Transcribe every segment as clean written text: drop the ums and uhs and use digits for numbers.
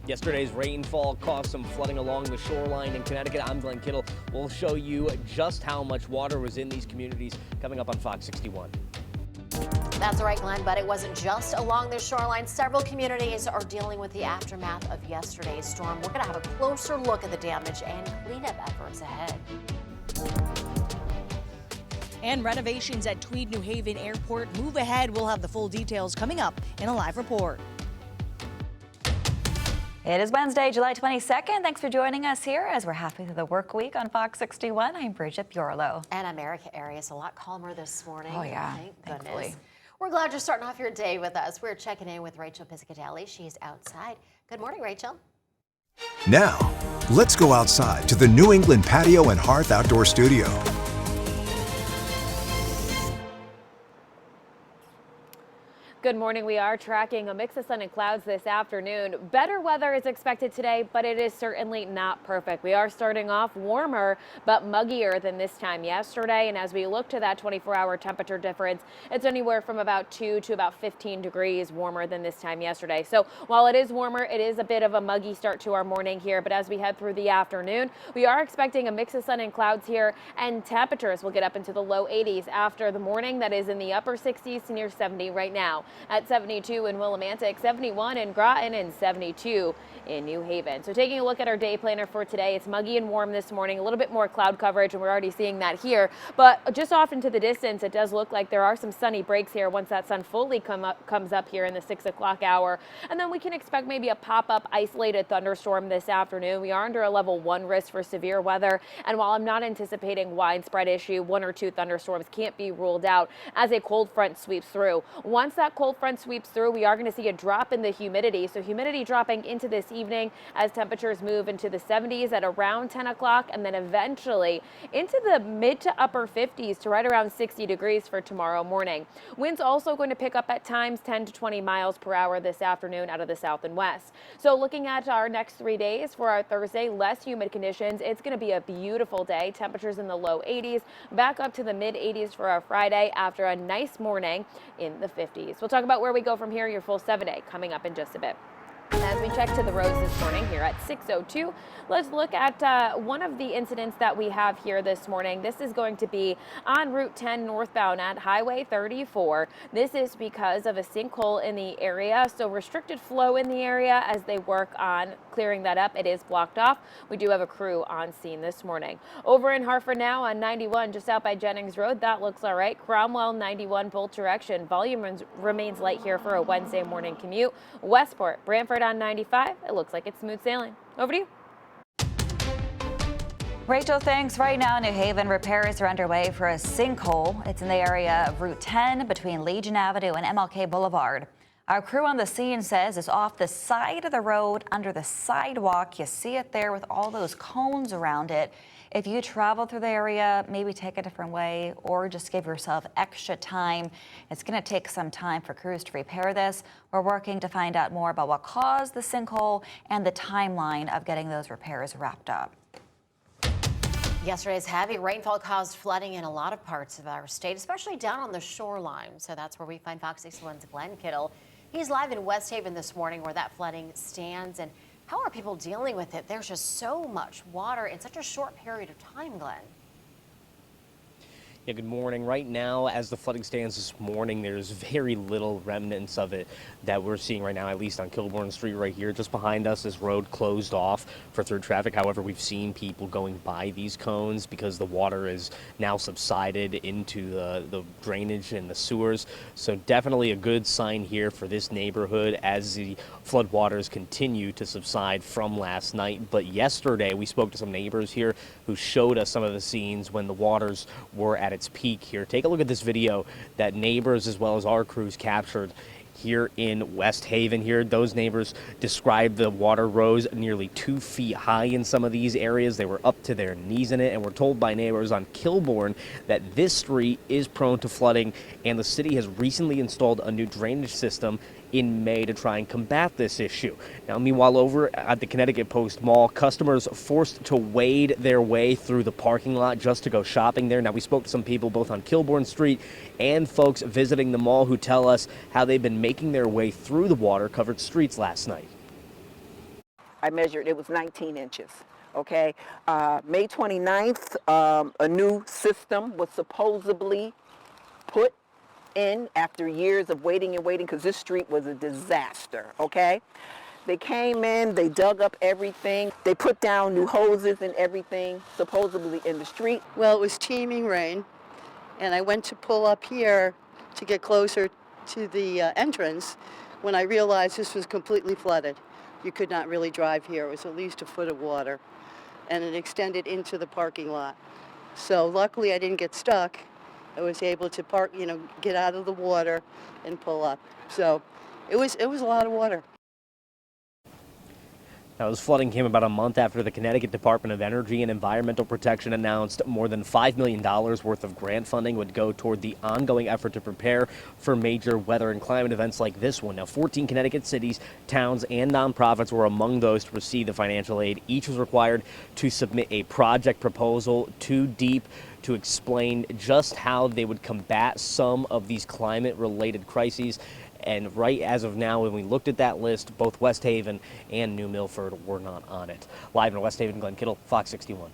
Yesterday's rainfall caused some flooding along the shoreline in Connecticut. I'm Glenn Kittle. We'll show you just how much water was in these communities coming up on Fox 61. That's right, Glenn, but it wasn't just along the shoreline. Several communities are dealing with the aftermath of yesterday's storm. We're going to have a closer look at the damage and cleanup efforts ahead. And renovations at Tweed New Haven Airport move ahead. We'll have the full details coming up in a live report. It is Wednesday, July 22nd. Thanks for joining us here as we're halfway through the work week on Fox 61. I'm Bridget Piorlo. And I'm Erica Arias. A lot calmer this morning. Oh, yeah. Thank goodness. Thankfully. We're glad you're starting off your day with us. We're checking in with Rachel Piscatelli. She's outside. Good morning, Rachel. Now, let's go outside to the New England Patio and Hearth Outdoor Studio. Good morning. We are tracking a mix of sun and clouds this afternoon. Better weather is expected today, but it is certainly not perfect. We are starting off warmer, but muggier than this time yesterday. And as we look to that 24-hour temperature difference, it's anywhere from about 2 to about 15 degrees warmer than this time yesterday. So while it is warmer, it is a bit of a muggy start to our morning here. But as we head through the afternoon, we are expecting a mix of sun and clouds here, and temperatures will get up into the low 80s after the morning. That is in the upper 60s to near 70 right now. At 72 in Willimantic, 71 in Groton, and 72 in New Haven. So taking a look at our day planner for today, it's muggy and warm this morning, a little bit more cloud coverage, and we're already seeing that here. But just off into the distance, it does look like there are some sunny breaks here once that sun fully comes up here in the 6 o'clock hour. And then we can expect maybe a pop-up isolated thunderstorm this afternoon. We are under a level 1 risk for severe weather. And while I'm not anticipating widespread issue, 1 or 2 thunderstorms can't be ruled out as a cold front sweeps through. Once that cold front sweeps through, we are going to see a drop in the humidity. So humidity dropping into this evening as temperatures move into the 70s at around 10 o'clock, and then eventually into the mid to upper 50s to right around 60 degrees for tomorrow morning. Winds also going to pick up at times 10 to 20 miles per hour this afternoon out of the south and west. So looking at our next 3 days for our Thursday, less humid conditions. It's going to be a beautiful day. Temperatures in the low 80s, back up to the mid 80s for our Friday after a nice morning in the 50s. We'll talk about where we go from here. Your full 7-day coming up in just a bit. As we check to the roads this morning here at 6:02, let's look at one of the incidents that we have here this morning. This is going to be on Route 10 northbound at Highway 34. This is because of a sinkhole in the area, so restricted flow in the area as they work on clearing that up. It is blocked off. We do have a crew on scene this morning. Over in Hartford now on 91, just out by Jennings Road, that looks all right. Cromwell 91 both direction. Volume remains light here for a Wednesday morning commute. Westport, Brantford on 95, it looks like it's smooth sailing. Over to you. Rachel, thanks. Right now, New Haven repairs are underway for a sinkhole. It's in the area of Route 10 between Legion Avenue and MLK Boulevard. Our crew on the scene says it's off the side of the road under the sidewalk. You see it there with all those cones around it. If you travel through the area, maybe take a different way or just give yourself extra time. It's going to take some time for crews to repair this. We're working to find out more about what caused the sinkhole and the timeline of getting those repairs wrapped up. Yesterday's heavy rainfall caused flooding in a lot of parts of our state, especially down on the shoreline. So that's where we find Fox 61's Glenn Kittle. He's live in West Haven this morning where that flooding stands. And how are people dealing with it? There's just so much water in such a short period of time, Glenn. Yeah, good morning. Right now, as the flooding stands this morning, there's very little remnants of it that we're seeing right now, at least on Kilbourne Street right here. Just behind us, this road closed off for through traffic. However, we've seen people going by these cones because the water is now subsided into the drainage and the sewers. So definitely a good sign here for this neighborhood as the flood waters continue to subside from last night. But yesterday, we spoke to some neighbors here who showed us some of the scenes when the waters were at its peak here. Take a look at this video that neighbors as well as our crews captured here in West Haven here. Those neighbors described the water rose nearly 2 feet high in some of these areas. They were up to their knees in it, and we're told by neighbors on Kilbourne that this street is prone to flooding, and the city has recently installed a new drainage system in May to try and combat this issue. Now, meanwhile, over at the Connecticut Post Mall, customers forced to wade their way through the parking lot just to go shopping there. Now, we spoke to some people both on Kilbourne Street and folks visiting the mall who tell us how they've been making their way through the water-covered streets last night. I measured, it was 19 inches. Okay, May 29th, a new system was supposedly put in after years of waiting and waiting because this street was a disaster, okay? They came in, they dug up everything, they put down new hoses and everything, supposedly in the street. Well, it was teeming rain, and I went to pull up here to get closer to the entrance when I realized this was completely flooded. You could not really drive here. It was at least a foot of water, and it extended into the parking lot. So luckily I didn't get stuck. I was able to park, get out of the water and pull up. So it was a lot of water. Now, this flooding came about a month after the Connecticut Department of Energy and Environmental Protection announced more than $5 million worth of grant funding would go toward the ongoing effort to prepare for major weather and climate events like this one. Now, 14 Connecticut cities, towns, and nonprofits were among those to receive the financial aid. Each was required to submit a project proposal to DEEP to explain just how they would combat some of these climate-related crises. And right as of now, when we looked at that list, both West Haven and New Milford were not on it. Live in West Haven, Glenn Kittle, Fox 61.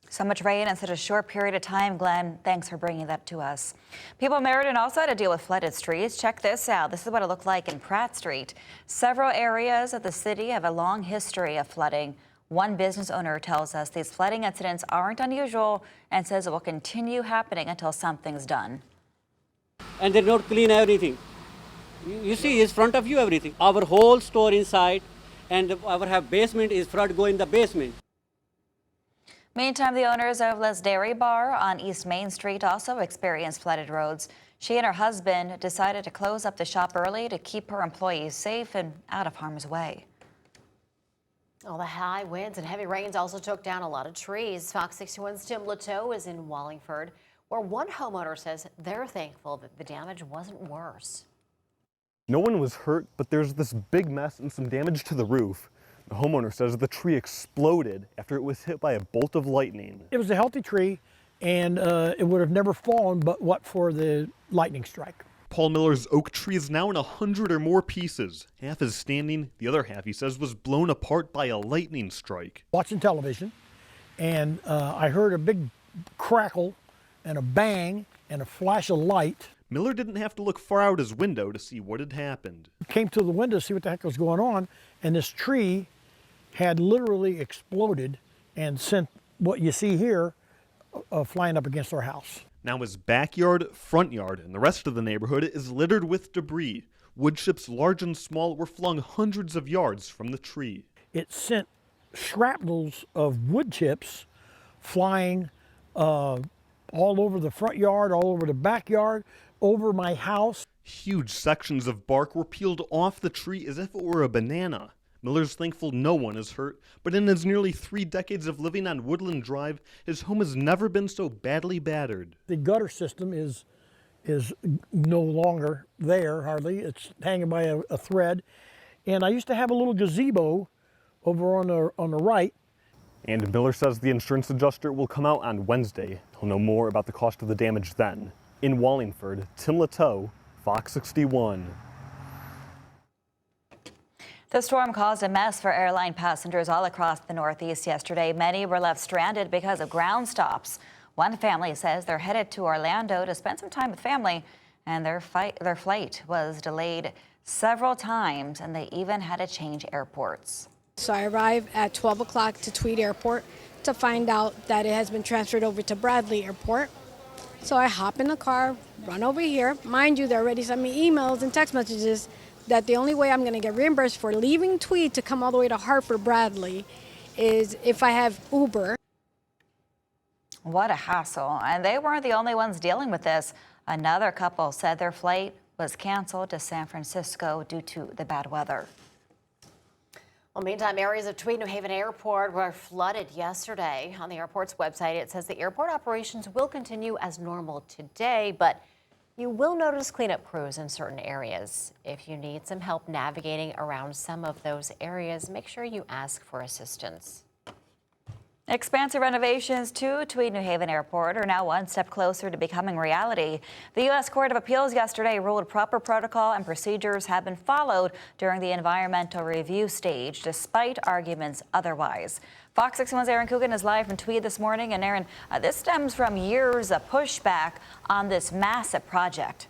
So much rain in such a short period of time, Glenn. Thanks for bringing that to us. People in Meriden also had to deal with flooded streets. Check this out. This is what it looked like in Pratt Street. Several areas of the city have a long history of flooding. One business owner tells us these flooding incidents aren't unusual and says it will continue happening until something's done. And they don't clean everything. You see, it's front of you everything. Our whole store inside and our basement is flood go in the basement. Meantime, the owners of Les Dairy Bar on East Main Street also experienced flooded roads. She and her husband decided to close up the shop early to keep her employees safe and out of harm's way. Well, the high winds and heavy rains also took down a lot of trees. Fox 61's Tim Lateau is in Wallingford, where one homeowner says they're thankful that the damage wasn't worse. No one was hurt, but there's this big mess and some damage to the roof. The homeowner says the tree exploded after it was hit by a bolt of lightning. It was a healthy tree, and it would have never fallen but what for the lightning strike. Paul Miller's oak tree is now in 100 or more pieces. Half is standing, the other half, he says, was blown apart by a lightning strike. Watching television, and I heard a big crackle and a bang and a flash of light. Miller didn't have to look far out his window to see what had happened. Came to the window to see what the heck was going on, and this tree had literally exploded and sent what you see here flying up against our house. Now his backyard, front yard, and the rest of the neighborhood is littered with debris. Wood chips large and small were flung hundreds of yards from the tree. It sent shrapnels of wood chips flying all over the front yard, all over the backyard, over my house. Huge sections of bark were peeled off the tree as if it were a banana. Miller's thankful no one is hurt, but in his nearly 3 decades of living on Woodland Drive, his home has never been so badly battered. The gutter system is no longer there, hardly. It's hanging by a thread. And I used to have a little gazebo over on the right. And Miller says the insurance adjuster will come out on Wednesday. He'll know more about the cost of the damage then. In Wallingford, Tim Lateau, Fox 61. The storm caused a mess for airline passengers all across the Northeast yesterday. Many were left stranded because of ground stops. One family says they're headed to Orlando to spend some time with family, and their flight was delayed several times, and they even had to change airports. So I arrived at 12 o'clock to Tweed Airport to find out that it has been transferred over to Bradley Airport. So I hop in the car, run over here. Mind you, they already sent me emails and text messages that the only way I'm going to get reimbursed for leaving Tweed to come all the way to Hartford Bradley is if I have Uber. What a hassle. And they weren't the only ones dealing with this. Another couple said their flight was canceled to San Francisco due to the bad weather. Well, meantime, areas of Tweed New Haven Airport were flooded yesterday. On the airport's website, it says the airport operations will continue as normal today, but you will notice cleanup crews in certain areas. If you need some help navigating around some of those areas, make sure you ask for assistance. Expansive renovations to Tweed New Haven Airport are now one step closer to becoming reality. The U.S. Court of Appeals yesterday ruled proper protocol and procedures have been followed during the environmental review stage, despite arguments otherwise. Fox 61's Aaron Coogan is live from Tweed this morning. And Aaron, this stems from years of pushback on this massive project.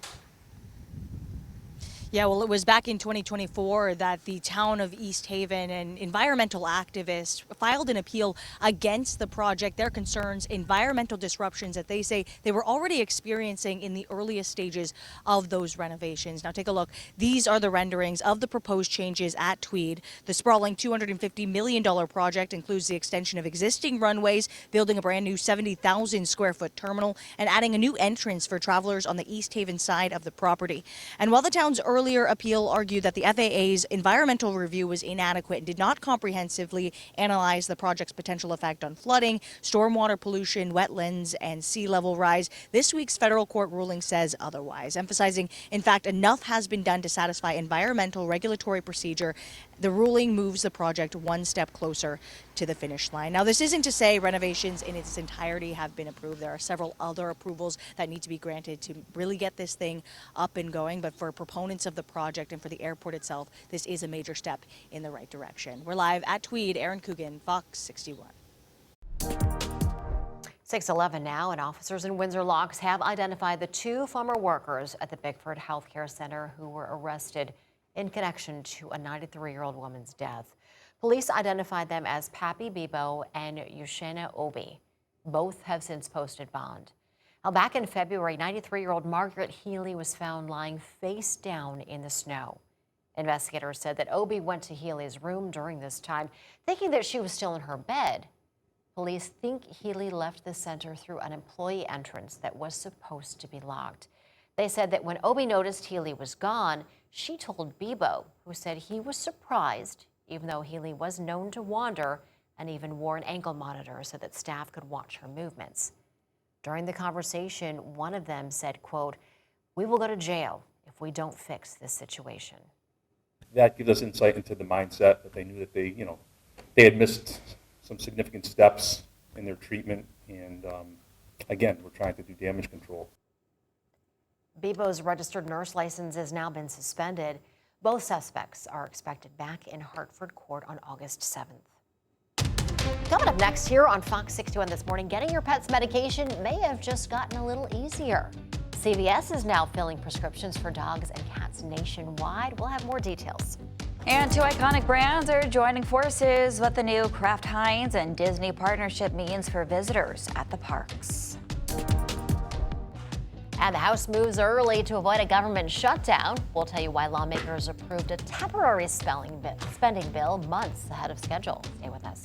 Yeah, well, it was back in 2024 that the town of East Haven and environmental activists filed an appeal against the project. Their concerns, environmental disruptions that they say they were already experiencing in the earliest stages of those renovations. Now take a look. These are the renderings of the proposed changes at Tweed. The sprawling $250 million project includes the extension of existing runways, building a brand new 70,000 square foot terminal, and adding a new entrance for travelers on the East Haven side of the property. And while the town's earlier appeal argued that the FAA's environmental review was inadequate and did not comprehensively analyze the project's potential effect on flooding, stormwater pollution, wetlands, and sea level rise, this week's federal court ruling says otherwise, emphasizing, in fact, enough has been done to satisfy environmental regulatory procedure. The ruling moves the project one step closer to the finish line. Now, this isn't to say renovations in its entirety have been approved. There are several other approvals that need to be granted to really get this thing up and going. But for proponents of the project and for the airport itself, this is a major step in the right direction. We're live at Tweed. Aaron Coogan, Fox 61. 6:11 now, and officers in Windsor Locks have identified the two former workers at the Bickford Healthcare Center who were arrested in connection to a 93-year-old woman's death. Police identified them as Pappy Bebo and Yushena Obi. Both have since posted bond. Now, back in February, 93-year-old Margaret Healy was found lying face down in the snow. Investigators said that Obi went to Healy's room during this time, thinking that she was still in her bed. Police think Healy left the center through an employee entrance that was supposed to be locked. They said that when Obi noticed Healy was gone, she told Bebo, who said he was surprised, even though Healy was known to wander and even wore an ankle monitor so that staff could watch her movements. During the conversation, one of them said, quote, "We will go to jail if we don't fix this situation." That gives us insight into the mindset that they knew that they had missed some significant steps in their treatment. And again, we're trying to do damage control. Bebo's registered nurse license has now been suspended. Both suspects are expected back in Hartford court on August 7th. Coming up next here on Fox 61 this morning, getting your pet's medication may have just gotten a little easier. CVS is now filling prescriptions for dogs and cats nationwide. We'll have more details. And two iconic brands are joining forces, what the new Kraft Heinz and Disney partnership means for visitors at the parks. And the House moves early to avoid a government shutdown. We'll tell you why lawmakers approved a temporary spending bill months ahead of schedule. Stay with us.